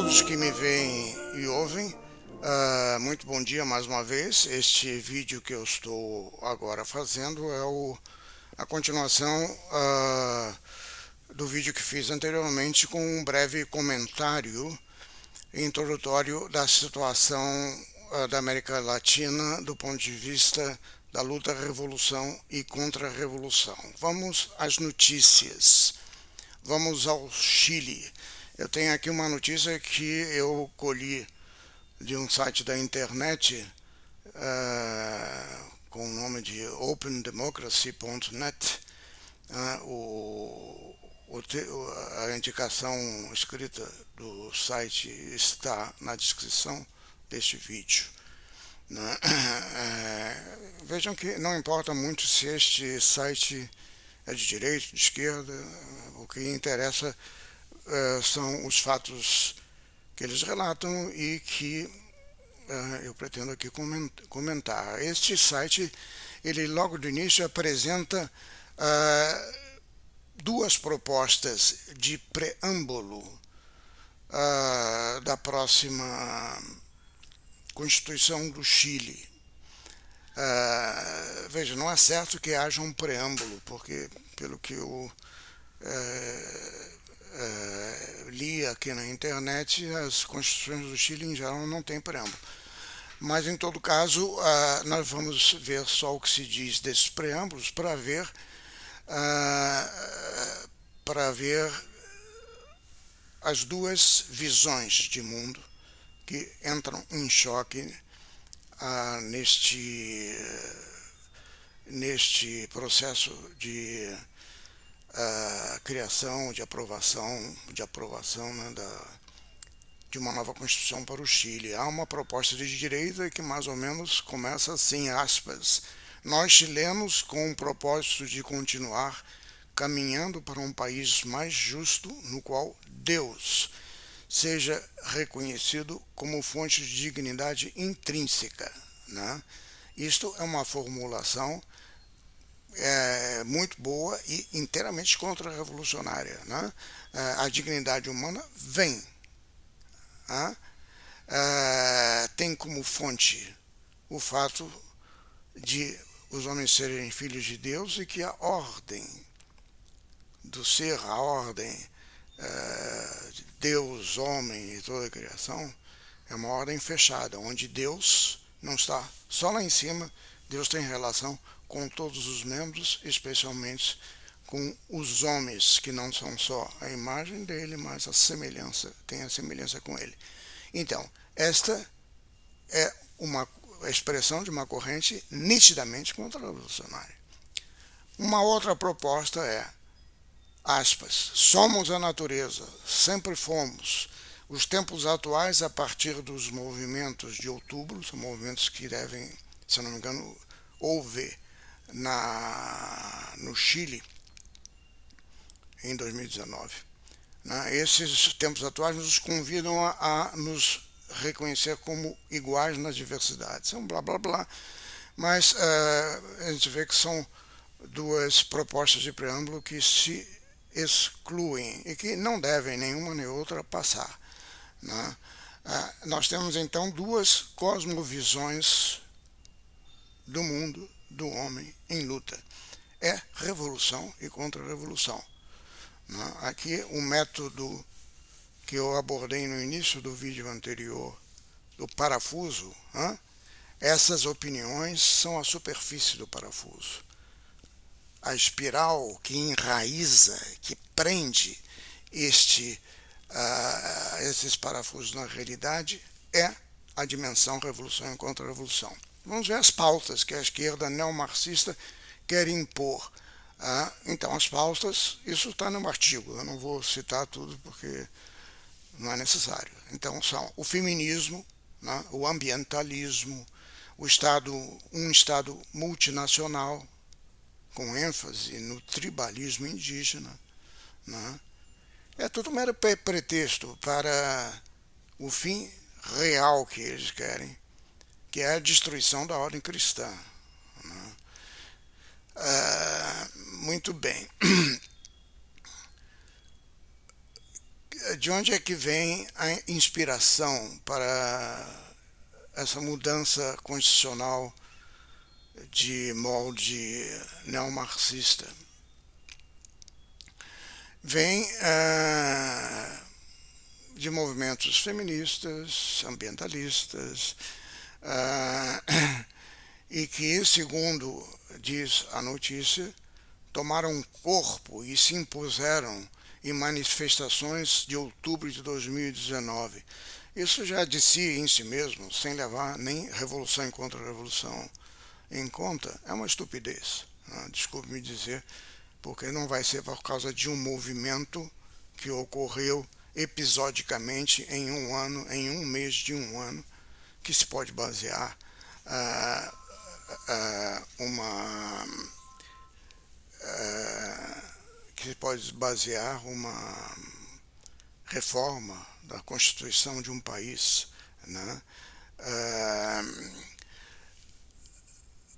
todos que me veem e ouvem. Muito bom dia mais uma vez. Este vídeo que eu estou agora fazendo é a continuação do vídeo que fiz anteriormente, com um breve comentário introdutório da situação da América Latina do ponto de vista da luta à revolução e contra-revolução. Vamos às notícias. Vamos ao Chile. Eu tenho aqui uma notícia que eu colhi de um site da internet com o nome de opendemocracy.net. A indicação escrita do site está na descrição deste vídeo. Vejam que não importa muito se este site é de direita, de esquerda, o que interessa são os fatos que eles relatam e que eu pretendo aqui comentar. Este site, ele logo do início apresenta duas propostas de preâmbulo da próxima Constituição do Chile. Veja, não é certo que haja um preâmbulo, porque pelo que eu li aqui na internet, as constituições do Chile em geral não têm preâmbulo. Mas em todo caso, nós vamos ver só o que se diz desses preâmbulos para ver as duas visões de mundo que entram em choque neste processo de criação, de aprovação de uma nova Constituição para o Chile. Há uma proposta de direita que mais ou menos começa assim, aspas: nós chilenos, com o propósito de continuar caminhando para um país mais justo, no qual Deus seja reconhecido como fonte de dignidade intrínseca. Isto é uma formulação muito boa e inteiramente contra-revolucionária. A dignidade humana vem, tem como fonte o fato de os homens serem filhos de Deus e que a ordem do ser, a ordem de Deus, homem e toda a criação, é uma ordem fechada, onde Deus não está só lá em cima. Deus tem relação com todos os membros, especialmente com os homens, que não são só a imagem dele, mas tem a semelhança com ele. Então, esta é uma expressão de uma corrente nitidamente contra-revolucionária. Uma outra proposta é, aspas: somos a natureza, sempre fomos. Os tempos atuais, a partir dos movimentos de outubro, são movimentos que devem, se eu não me engano, houve no Chile em 2019. Esses tempos atuais nos convidam a nos reconhecer como iguais nas diversidades. É um blá blá blá, mas a gente vê que são duas propostas de preâmbulo que se excluem e que não devem nenhuma nem outra passar. Nós temos então duas cosmovisões do mundo, do homem em luta. É revolução e contra-revolução. Aqui o método que eu abordei no início do vídeo anterior, do parafuso, essas opiniões são a superfície do parafuso. A espiral que enraiza, que prende esses parafusos na realidade é a dimensão revolução e contra-revolução. Vamos ver as pautas que a esquerda neomarxista quer impor. Então, as pautas, isso está no artigo, eu não vou citar tudo porque não é necessário. Então, são o feminismo, o ambientalismo, um Estado multinacional, com ênfase no tribalismo indígena. É tudo mero pretexto para o fim real que eles querem, que é a destruição da ordem cristã. Muito bem. De onde é que vem a inspiração para essa mudança constitucional de molde neomarxista? Vem de movimentos feministas, ambientalistas, e que, segundo diz a notícia, tomaram corpo e se impuseram em manifestações de outubro de 2019. Isso já de si em si mesmo, sem levar nem revolução e contra-revolução em conta, é uma estupidez. Desculpe me dizer, porque não vai ser por causa de um movimento que ocorreu episodicamente em um ano, em um mês de um ano, que se pode basear uma reforma da Constituição de um país, né?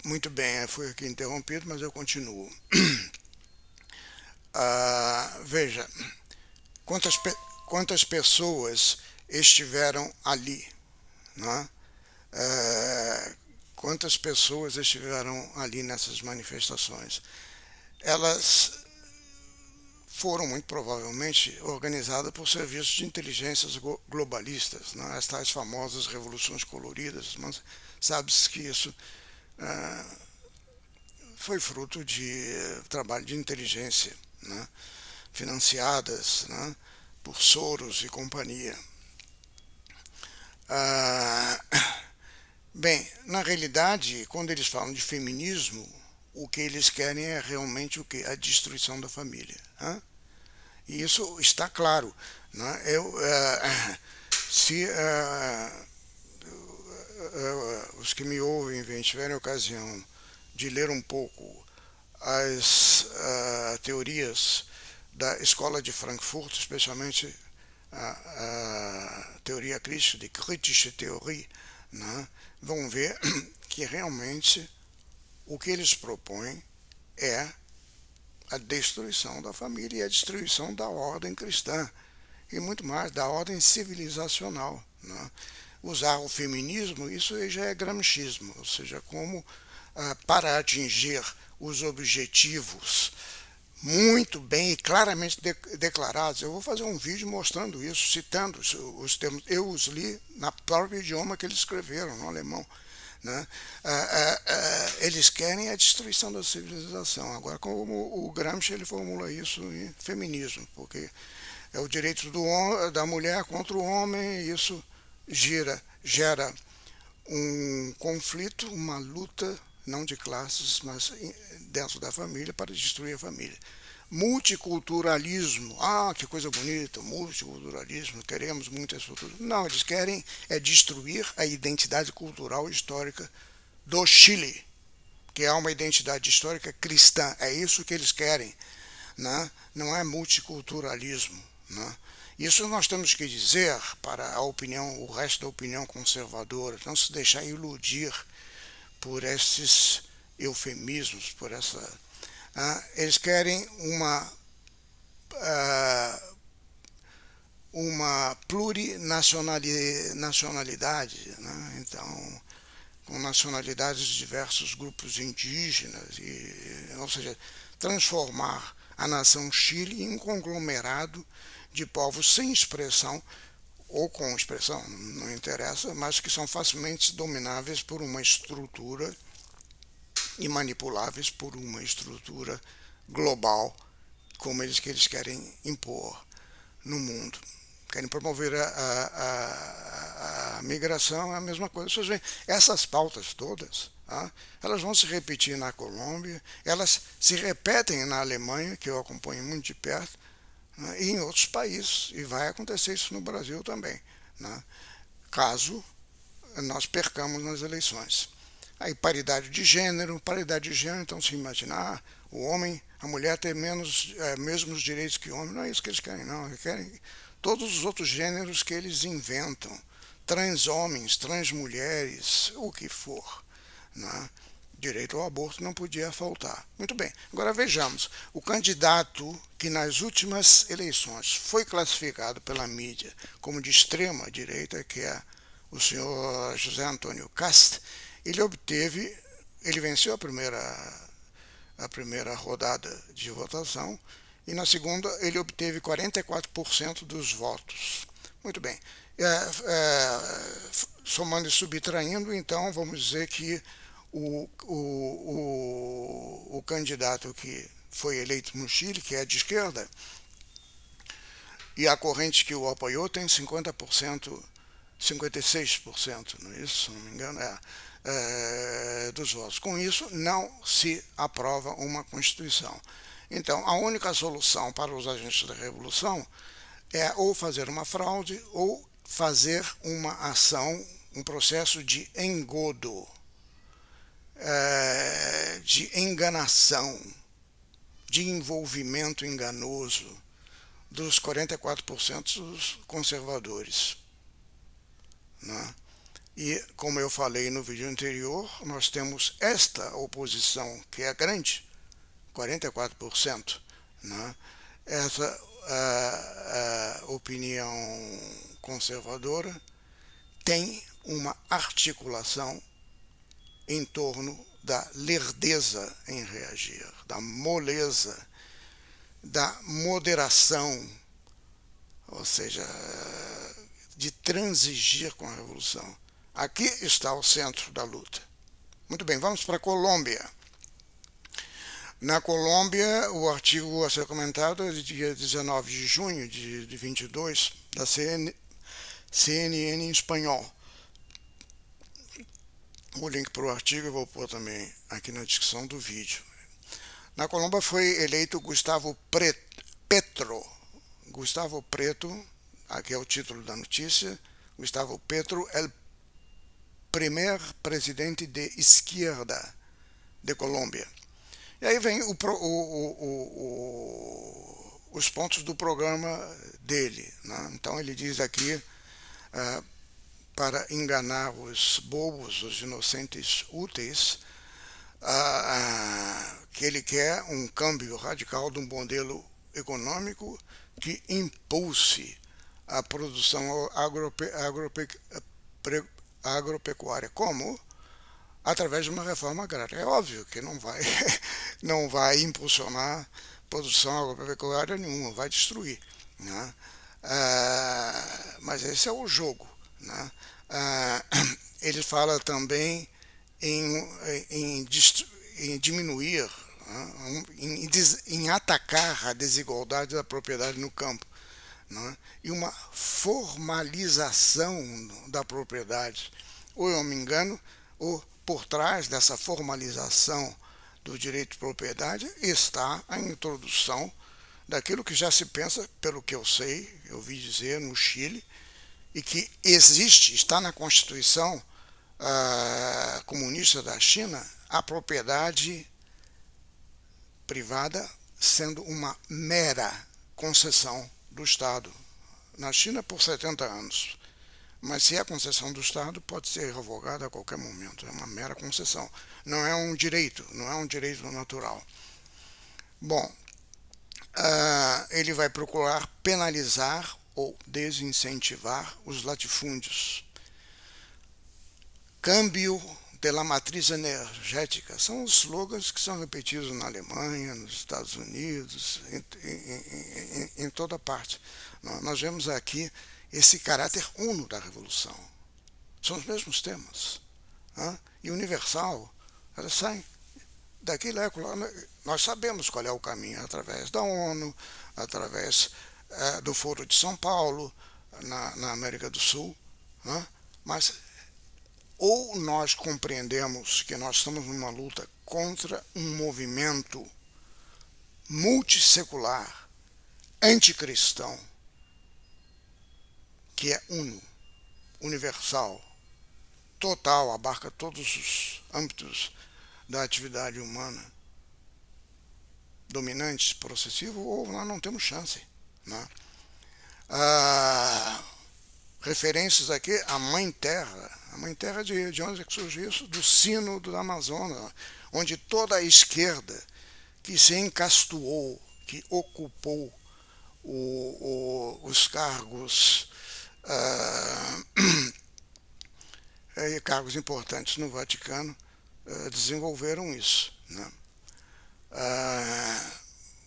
Muito bem, fui aqui interrompido, mas eu continuo. Veja, quantas pessoas estiveram ali, né? Quantas pessoas estiveram ali nessas manifestações? Elas foram muito provavelmente organizadas por serviços de inteligências globalistas, né? As tais famosas revoluções coloridas, mas sabe-se que isso foi fruto de trabalho de inteligência, né? Financiadas, né, por Soros e companhia. Bem, na realidade, quando eles falam de feminismo, o que eles querem é realmente o quê? A destruição da família. Né? E isso está claro. Né? Se os que me ouvem tiverem ocasião de ler um pouco as teorias da Escola de Frankfurt, especialmente a teoria crítica, de kritische Theorie, né, vão ver que realmente o que eles propõem é a destruição da família e a destruição da ordem cristã e muito mais, da ordem civilizacional. Né? Usar o feminismo, isso já é gramscismo, ou seja, como para atingir os objetivos muito bem e claramente declarados. Eu vou fazer um vídeo mostrando isso, citando os termos. Eu os li na própria idioma que eles escreveram, no alemão. Né? Eles querem a destruição da civilização. Agora, como o Gramsci ele formula isso em feminismo, porque é o direito da mulher contra o homem, e isso gera um conflito, uma luta, não de classes, mas dentro da família, para destruir a família. Multiculturalismo, que coisa bonita, multiculturalismo, queremos muito essa cultura. Não, eles querem destruir a identidade cultural e histórica do Chile, que é uma identidade histórica cristã. É isso que eles querem, né? Não é multiculturalismo, né? Isso nós temos que dizer para a opinião, o resto da opinião conservadora, não se deixar iludir por esses eufemismos, por essa... eles querem uma plurinacionalidade, né? Então, com nacionalidades de diversos grupos indígenas, ou seja, transformar a nação Chile em um conglomerado de povos sem expressão, ou com expressão, não interessa, mas que são facilmente domináveis por uma estrutura e manipuláveis por uma estrutura global, como que eles querem impor no mundo. Querem promover a migração, é a mesma coisa. Vocês veem, essas pautas todas, elas vão se repetir na Colômbia, elas se repetem na Alemanha, que eu acompanho muito de perto, e em outros países, e vai acontecer isso no Brasil também, né? Caso nós percamos nas eleições. Aí paridade de gênero, então se imaginar o homem, a mulher ter mesmos direitos que o homem, não é isso que eles querem, não. Eles querem todos os outros gêneros que eles inventam, trans homens, trans mulheres, o que for, né? direito ao aborto não podia faltar. Muito bem, agora vejamos. O candidato que nas últimas eleições foi classificado pela mídia como de extrema direita, que é o senhor José Antônio Cast, ele venceu a primeira rodada de votação e na segunda ele obteve 44% dos votos. Muito bem. Somando e subtraindo, então, vamos dizer que o candidato que foi eleito no Chile, que é de esquerda, e a corrente que o apoiou tem 50%, 56%, não é isso? Se não me engano, dos votos. Com isso, não se aprova uma Constituição. Então, a única solução para os agentes da revolução é ou fazer uma fraude ou fazer uma ação, um processo de engodo, de enganação, de envolvimento enganoso dos 44% dos conservadores. Né? E, como eu falei no vídeo anterior, nós temos esta oposição, que é grande, 44%. Né? Essa a opinião conservadora tem uma articulação em torno da lerdeza em reagir, da moleza, da moderação, ou seja, de transigir com a revolução. Aqui está o centro da luta. Muito bem, vamos para a Colômbia. Na Colômbia, o artigo a ser comentado é de dia 19 de junho de 22, da CNN em espanhol. O link para o artigo eu vou pôr também aqui na descrição do vídeo. Na Colômbia foi eleito Gustavo Petro. Gustavo Petro, aqui é o título da notícia. Gustavo Petro é o primeiro presidente de esquerda de Colômbia. E aí vem os pontos do programa dele. Né? Então ele diz aqui, para enganar os bobos, os inocentes úteis, que ele quer um câmbio radical de um modelo econômico que impulse a produção agropecuária. Como? Através de uma reforma agrária. É óbvio que não vai impulsionar produção agropecuária nenhuma, vai destruir. Né? Mas esse é o jogo. Né? Ele fala também em diminuir, em atacar a desigualdade da propriedade no campo. Né? E uma formalização da propriedade. Ou eu me engano, ou por trás dessa formalização do direito de propriedade está a introdução daquilo que já se pensa, pelo que eu sei, eu ouvi dizer no Chile, e que existe, está na Constituição comunista da China, a propriedade privada sendo uma mera concessão do Estado. Na China, por 70 anos. Mas se é concessão do Estado, pode ser revogada a qualquer momento. É uma mera concessão. Não é um direito natural. Bom, ele vai procurar penalizar ou desincentivar os latifúndios. Câmbio de matriz energética são os slogans que são repetidos na Alemanha, nos Estados Unidos, em toda parte. Nós vemos aqui esse caráter uno da revolução. São os mesmos temas. E universal, elas saem daqui lá. Nós sabemos qual é o caminho, através da ONU, através do Foro de São Paulo, na América do Sul. Mas ou nós compreendemos que nós estamos numa luta contra um movimento multissecular, anticristão, que é uno, universal, total, abarca todos os âmbitos da atividade humana, dominante, processivo, ou nós não temos chance. Né? referências aqui à Mãe Terra. A Mãe Terra de onde é que surgiu isso? Do sino do Amazonas, onde toda a esquerda que se encastuou, que ocupou os cargos, cargos importantes no Vaticano, desenvolveram isso, né?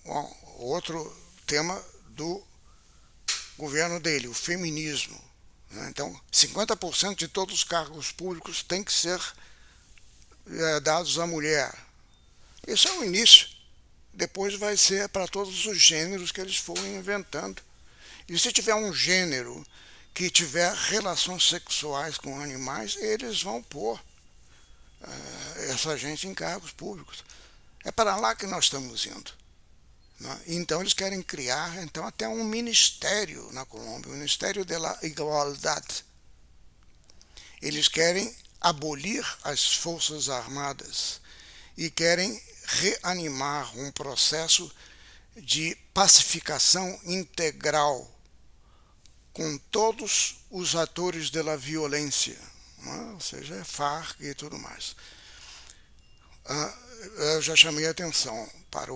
Bom, outro tema do governo dele, o feminismo, né? Então, 50% de todos os cargos públicos têm que ser dados à mulher. Isso é o início. Depois vai ser para todos os gêneros que eles forem inventando. E se tiver um gênero que tiver relações sexuais com animais, eles vão pôr essa gente em cargos públicos. É para lá que nós estamos indo, né? Então eles querem criar até um ministério na Colômbia, o Ministério da Igualdade. Eles querem abolir as Forças Armadas e querem reanimar um processo de pacificação integral com todos os atores da violência, né? Ou seja, FARC e tudo mais. Eu já chamei a atenção para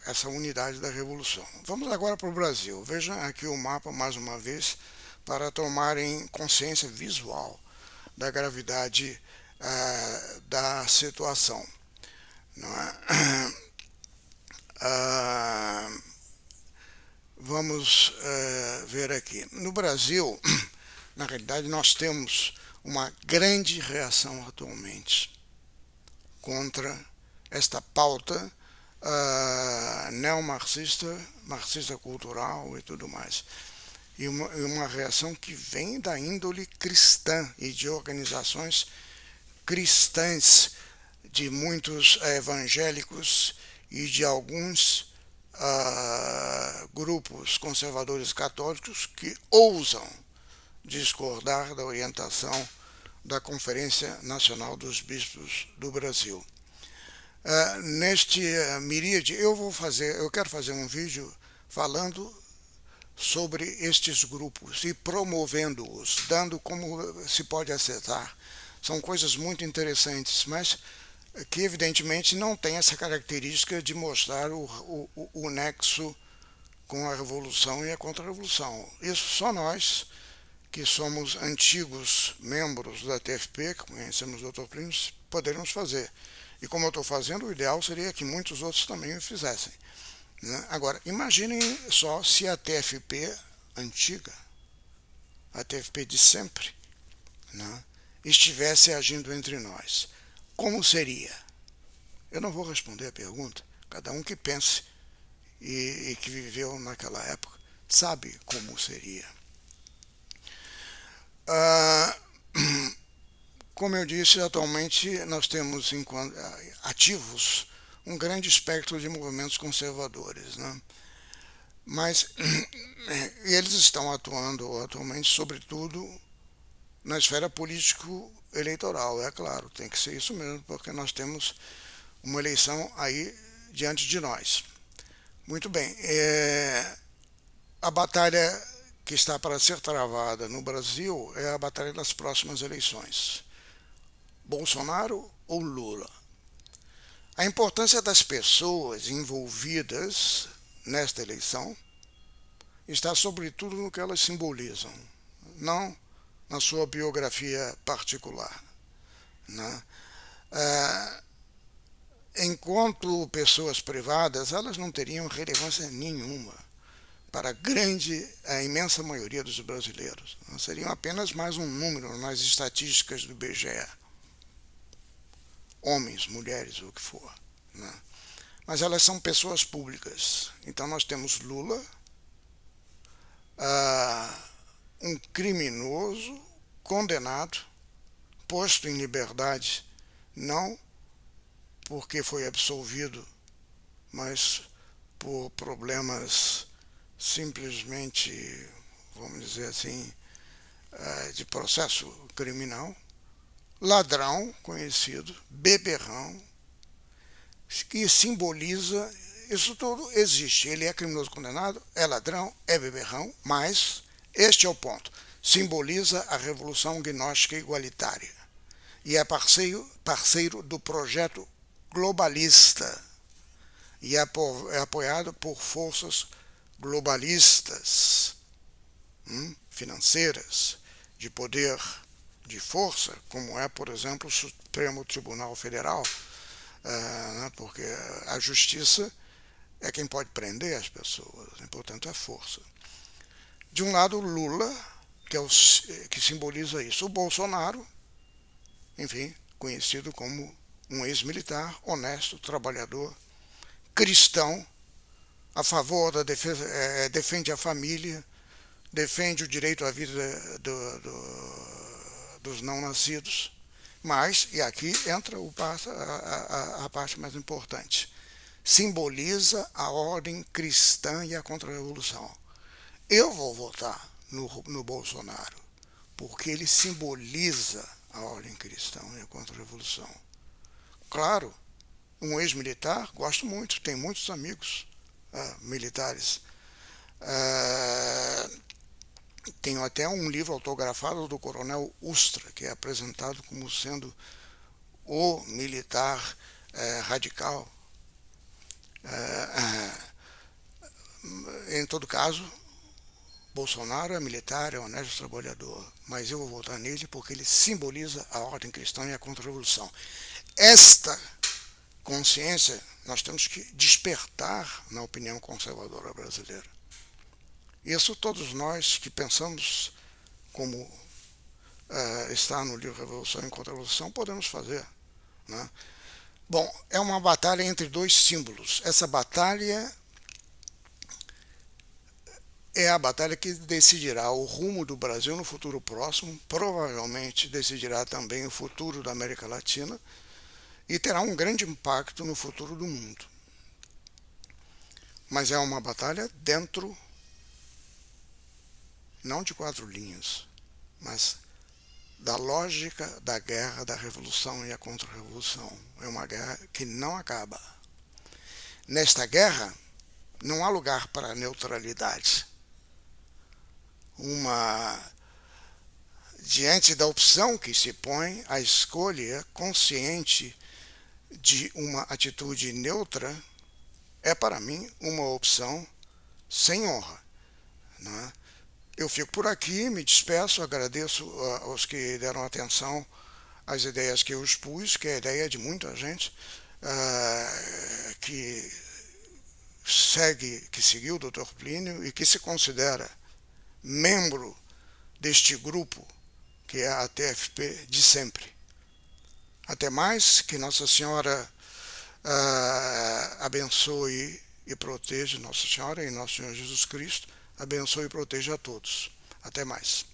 essa unidade da revolução. Vamos agora para o Brasil. Vejam aqui o mapa mais uma vez para tomarem consciência visual da gravidade da situação. Não é? Vamos ver aqui. No Brasil, na realidade, nós temos uma grande reação atualmente contra esta pauta neomarxista, marxista cultural e tudo mais. E uma reação que vem da índole cristã e de organizações cristãs, de muitos evangélicos e de alguns grupos conservadores católicos que ousam discordar da orientação da Conferência Nacional dos Bispos do Brasil. Neste miríade, eu quero fazer um vídeo falando sobre estes grupos e promovendo-os, dando como se pode acessar. São coisas muito interessantes, mas que evidentemente não tem essa característica de mostrar o nexo com a Revolução e a Contra-Revolução. Isso só nós, que somos antigos membros da TFP, que conhecemos o Dr. Plínio, poderíamos fazer. E como eu estou fazendo, o ideal seria que muitos outros também o fizessem, né? Agora, imaginem só se a TFP antiga, a TFP de sempre, né, estivesse agindo entre nós. Como seria? Eu não vou responder a pergunta. Cada um que pense e que viveu naquela época sabe como seria. Como eu disse, atualmente nós temos ativos um grande espectro de movimentos conservadores, né? Mas eles estão atuando atualmente, sobretudo, na esfera político-eleitoral, é claro, tem que ser isso mesmo, porque nós temos uma eleição aí diante de nós. Muito bem, a batalha que está para ser travada no Brasil é a batalha das próximas eleições. Bolsonaro ou Lula? A importância das pessoas envolvidas nesta eleição está sobretudo no que elas simbolizam, não na sua biografia particular, né? Enquanto pessoas privadas, elas não teriam relevância nenhuma para a imensa maioria dos brasileiros. Seriam apenas mais um número nas estatísticas do IBGE. Homens, mulheres, o que for, né? Mas elas são pessoas públicas. Então nós temos Lula, um criminoso condenado, posto em liberdade, não porque foi absolvido, mas por problemas simplesmente, vamos dizer assim, de processo criminal. Ladrão conhecido, beberrão, que simboliza, isso tudo existe. Ele é criminoso condenado, é ladrão, é beberrão, mas este é o ponto. simboliza a Revolução Gnóstica Igualitária e é parceiro do projeto globalista e é apoiado por forças globalistas, financeiras, de poder, de força, como é, por exemplo, o Supremo Tribunal Federal, porque a justiça é quem pode prender as pessoas, e, portanto, é força. De um lado, Lula, que simboliza isso. O Bolsonaro, enfim, conhecido como um ex-militar, honesto, trabalhador, cristão, a favor da defesa, defende a família, defende o direito à vida dos não nascidos. Mas, e aqui entra a parte mais importante, simboliza a ordem cristã e a contra-revolução. Eu vou votar no Bolsonaro, porque ele simboliza a ordem cristã e a contra-revolução. Claro, um ex-militar, gosto muito, tenho muitos amigos militares. Tenho até um livro autografado do Coronel Ustra, que é apresentado como sendo o militar radical. Em todo caso, Bolsonaro é militar, é honesto trabalhador, mas eu vou votar nele porque ele simboliza a ordem cristã e a contra-revolução. Esta consciência nós temos que despertar na opinião conservadora brasileira. Isso todos nós que pensamos como está no livro Revolução e Contra-Revolução podemos fazer, né? Bom, é uma batalha entre dois símbolos. Essa batalha é a batalha que decidirá o rumo do Brasil no futuro próximo, provavelmente decidirá também o futuro da América Latina e terá um grande impacto no futuro do mundo. Mas é uma batalha dentro, não de quatro linhas, mas da lógica da guerra, da revolução e a contra-revolução. É uma guerra que não acaba. Nesta guerra, não há lugar para neutralidade. Diante da opção que se põe, a escolha consciente de uma atitude neutra é, para mim, uma opção sem honra, né? Eu fico por aqui, me despeço, agradeço aos que deram atenção às ideias que eu expus, que é a ideia de muita gente que seguiu o Dr. Plínio e que se considera membro deste grupo que é a TFP de sempre. Até mais, que Nossa Senhora abençoe e proteja, Nossa Senhora e Nosso Senhor Jesus Cristo, abençoe e proteja a todos. Até mais.